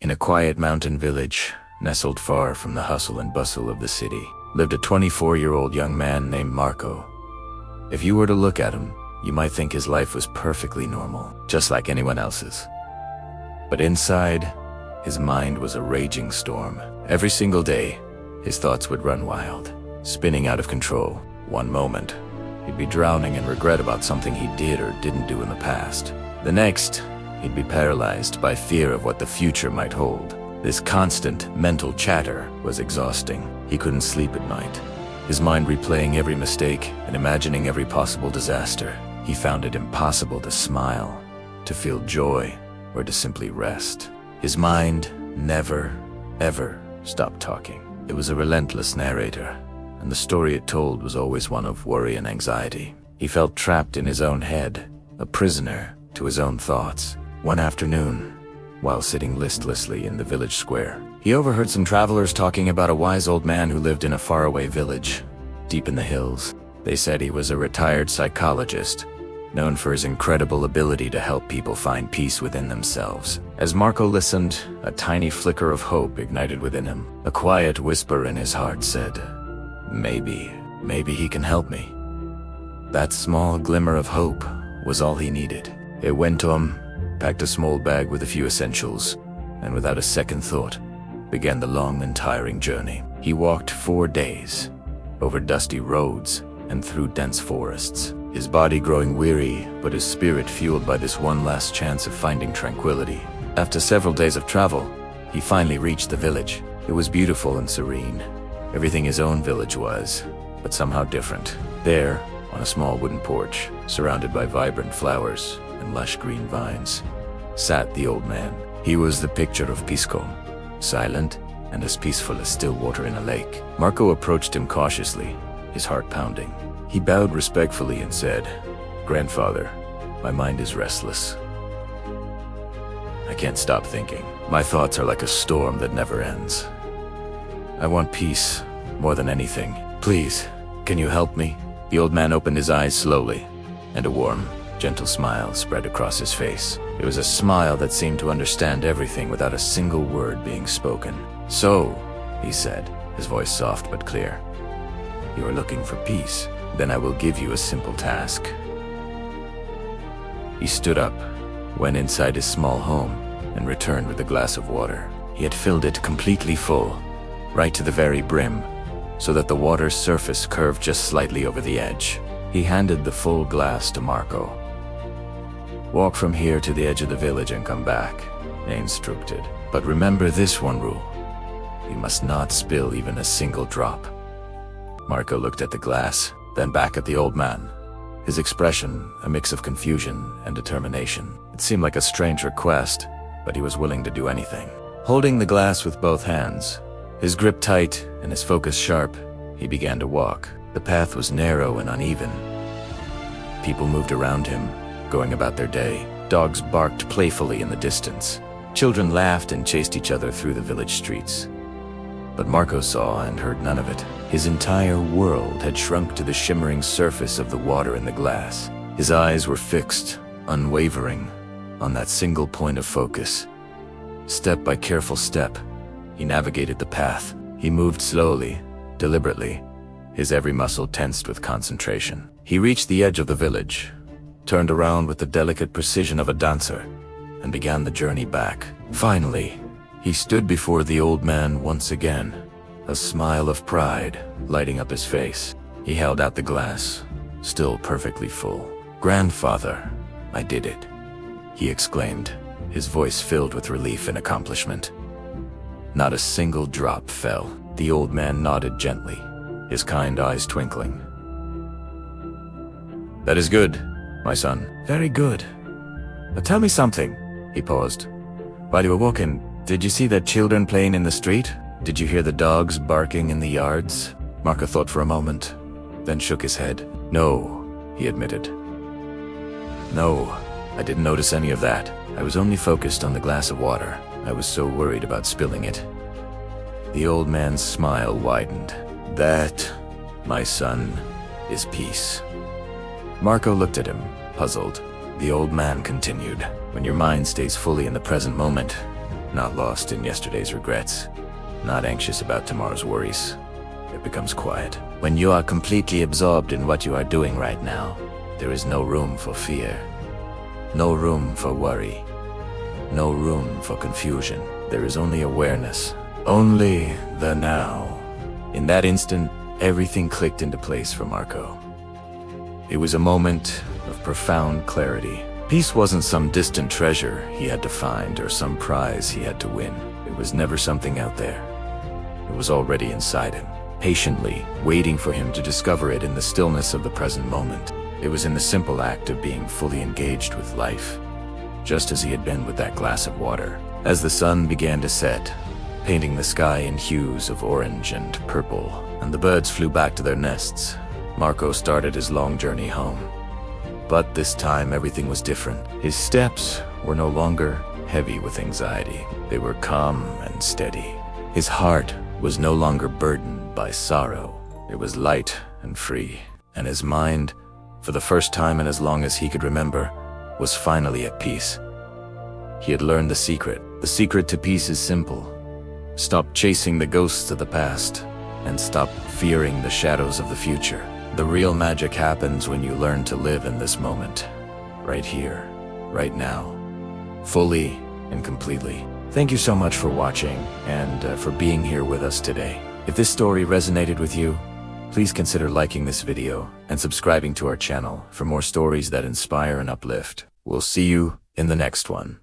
In a quiet mountain village, nestled far from the hustle and bustle of the city, lived a 24-year-old young man named Marco. If you were to look at him, you might think his life was perfectly normal, just like anyone else's. But inside, his mind was a raging storm. Every single day, his thoughts would run wild, spinning out of control. One moment, he'd be drowning in regret about something he did or didn't do in the past. The next, he'd be paralyzed by fear of what the future might hold. This constant mental chatter was exhausting. He couldn't sleep at night, his mind replaying every mistake and imagining every possible disaster. He found it impossible to smile, to feel joy, or to simply rest. His mind never, ever stopped talking. It was a relentless narrator, and the story it told was always one of worry and anxiety. He felt trapped in his own head, a prisoner to his own thoughts. One afternoon, while sitting listlessly in the village square, he overheard some travelers talking about a wise old man who lived in a faraway village, deep in the hills. They said he was a retired psychologist, known for his incredible ability to help people find peace within themselves. As Marco listened, a tiny flicker of hope ignited within him. A quiet whisper in his heart said, maybe he can help me. That small glimmer of hope was all he needed. It went to him, packed a small bag with a few essentials, and without a second thought, began the long and tiring journey. He walked 4 days, over dusty roads and through dense forests, his body growing weary, but his spirit fueled by this one last chance of finding tranquility. After several days of travel, he finally reached the village. It was beautiful and serene, everything his own village was, but somehow different. There, on a small wooden porch, surrounded by vibrant flowers and lush green vines, sat the old man. He was the picture of peace calm, silent and as peaceful as still water in a lake. Marco approached him cautiously, his heart pounding. He bowed respectfully and said, "Grandfather, my mind is restless. I can't stop thinking. My thoughts are like a storm that never ends. I want peace more than anything. Please, can you help me?" The old man opened his eyes slowly, and a warm, gentle smile spread across his face. It was a smile that seemed to understand everything without a single word being spoken. "So," he said, his voice soft but clear, "you are looking for peace? Then I will give you a simple task." He stood up, went inside his small home, and returned with a glass of water. He had filled it completely full, right to the very brim, so that the water's surface curved just slightly over the edge. He handed the full glass to Marco. "Walk from here to the edge of the village and come back," he instructed. "But remember this one rule. You must not spill even a single drop." Marco looked at the glass, then back at the old man, his expression a mix of confusion and determination. It seemed like a strange request, but he was willing to do anything. Holding the glass with both hands, his grip tight and his focus sharp, he began to walk. The path was narrow and uneven. People moved around him, going about their day. Dogs barked playfully in the distance. Children laughed and chased each other through the village streets. But Marco saw and heard none of it. His entire world had shrunk to the shimmering surface of the water in the glass. His eyes were fixed, unwavering, on that single point of focus. Step by careful step, he navigated the path. He moved slowly, deliberately, his every muscle tensed with concentration. He reached the edge of the village, turned around with the delicate precision of a dancer, and began the journey back. Finally, he stood before the old man once again, a smile of pride lighting up his face. He held out the glass, still perfectly full. "Grandfather, I did it," he exclaimed, his voice filled with relief and accomplishment. Not a single drop fell. The old man nodded gently, his kind eyes twinkling. "That is good, my son. Very good. But tell me something." He paused. "While you were walking, did you see the children playing in the street? Did you hear the dogs barking in the yards?" Marco thought for a moment, then shook his head. "No," he admitted. "No, I didn't notice any of that. I was only focused on the glass of water. I was so worried about spilling it." The old man's smile widened. "That, my son, is peace." Marco looked at him, puzzled. The old man continued, "When your mind stays fully in the present moment, not lost in yesterday's regrets, not anxious about tomorrow's worries. It becomes quiet. When you are completely absorbed in what you are doing right now, there is no room for fear, no room for worry, no room for confusion. There is only awareness, only the now. In that instant, everything clicked into place for Marco. It was a moment of profound clarity. Peace wasn't some distant treasure he had to find or some prize he had to win. It was never something out there. It was already inside him, patiently waiting for him to discover it in the stillness of the present moment. It was in the simple act of being fully engaged with life, just as he had been with that glass of water. As the sun began to set, painting the sky in hues of orange and purple, and the birds flew back to their nests, Marco started his long journey home. But this time everything was different. His steps were no longer heavy with anxiety. They were calm and steady. His heart was no longer burdened by sorrow. It was light and free. And his mind, for the first time in as long as he could remember, was finally at peace. He had learned the secret. The secret to peace is simple. Stop chasing the ghosts of the past, and stop fearing the shadows of the future. The real magic happens when you learn to live in this moment, right here, right now, fully and completely. Thank you so much for watching and for being here with us today. If this story resonated with you, please consider liking this video and subscribing to our channel for more stories that inspire and uplift. We'll see you in the next one.